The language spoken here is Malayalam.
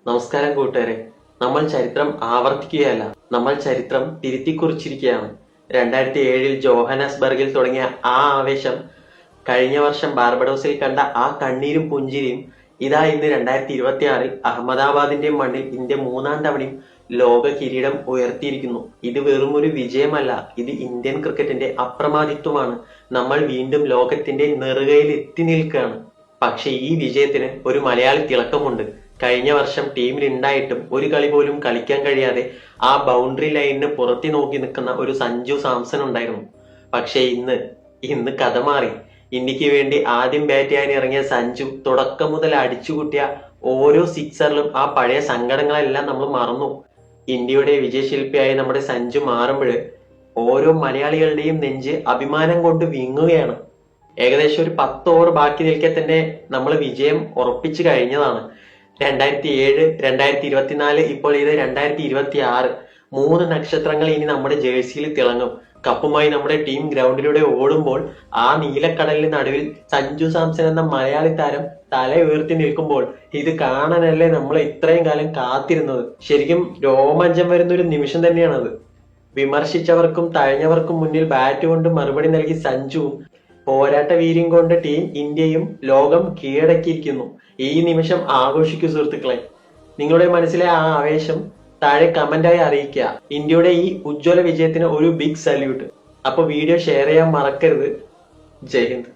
നമസ്കാരം കൂട്ടുകാരെ. നമ്മൾ ചരിത്രം ആവർത്തിക്കുകയല്ല, നമ്മൾ ചരിത്രം തിരുത്തിക്കുറിച്ചിരിക്കുകയാണ്. 2007 ജോഹന്നാസ്ബർഗിൽ തുടങ്ങിയ ആ ആവേശം, കഴിഞ്ഞ വർഷം ബാർബഡോസിൽ കണ്ട ആ കണ്ണീരും പുഞ്ചിരിയും, ഇതാ ഇന്ന് 2026 അഹമ്മദാബാദിന്റെ മണ്ണിൽ ഇന്ത്യ മൂന്നാം തവണയും ലോക കിരീടം ഉയർത്തിയിരിക്കുന്നു. ഇത് വെറും ഒരു വിജയമല്ല, ഇത് ഇന്ത്യൻ ക്രിക്കറ്റിന്റെ അപ്രമാദിത്വമാണ്. നമ്മൾ വീണ്ടും ലോകത്തിന്റെ നെറുകയിൽ എത്തി നിൽക്കുകയാണ്. പക്ഷെ ഈ വിജയത്തിന് ഒരു മലയാളി തിളക്കമുണ്ട്. കഴിഞ്ഞ വർഷം ടീമിൽ ഉണ്ടായിട്ടും ഒരു കളി പോലും കളിക്കാൻ കഴിയാതെ ആ ബൗണ്ടറി ലൈനിന് പുറത്തി നോക്കി നിൽക്കുന്ന ഒരു സഞ്ജു സാംസൺ ഉണ്ടായിരുന്നു. പക്ഷെ ഇന്ന് കഥ മാറി. ഇന്ത്യക്ക് വേണ്ടി ആദ്യം ബാറ്റ് ചെയ്യാൻ ഇറങ്ങിയ സഞ്ജു തുടക്കം മുതൽ അടിച്ചുകൂട്ടിയ ഓരോ സിക്സറിലും ആ പഴയ സങ്കടങ്ങളെല്ലാം നമ്മൾ മറന്നു. ഇന്ത്യയുടെ വിജയശില്പിയായി നമ്മുടെ സഞ്ജു മാറുമ്പോൾ ഓരോ മലയാളികളുടെയും നെഞ്ച് അഭിമാനം കൊണ്ട് വിങ്ങുകയാണ്. ഏകദേശം ഒരു 10 ഓവർ ബാക്കി നിൽക്കെ തന്നെ നമ്മൾ വിജയം ഉറപ്പിച്ചു കഴിഞ്ഞതാണ്. 2007, 2024, ഇപ്പോൾ ഇത് 2026. 3 നക്ഷത്രങ്ങൾ ഇനി നമ്മുടെ ജേഴ്സിയിൽ തിളങ്ങും. കപ്പുമായി നമ്മുടെ ടീം ഗ്രൗണ്ടിലൂടെ ഓടുമ്പോൾ ആ നീലക്കടലിന് നടുവിൽ സഞ്ജു സാംസൺ എന്ന മലയാളി താരം തല ഉയർത്തി നിൽക്കുമ്പോൾ ഇത് കാണാനല്ലേ നമ്മൾ ഇത്രയും കാലം കാത്തിരുന്നത്. ശരിക്കും രോമാഞ്ചം വരുന്ന ഒരു നിമിഷം തന്നെയാണത്. വിമർശിച്ചവർക്കും തഴഞ്ഞവർക്കും മുന്നിൽ ബാറ്റ് കൊണ്ട് മറുപടി നൽകി സഞ്ജുവും പോരാട്ട വീര്യം കൊണ്ട് ടീം ഇന്ത്യയും ലോകം കീഴടക്കിയിരിക്കുന്നു. ഈ നിമിഷം ആഘോഷിക്കൂ സുഹൃത്തുക്കളെ. നിങ്ങളുടെ മനസ്സിലെ ആ ആവേശം താഴെ കമന്റായി അറിയിക്കുക. ഇന്ത്യയുടെ ഈ ഉജ്ജ്വല വിജയത്തിന് ഒരു ബിഗ് സല്യൂട്ട്. അപ്പൊ വീഡിയോ ഷെയർ ചെയ്യാൻ മറക്കരുത്. ജയ് ഹിന്ദ്.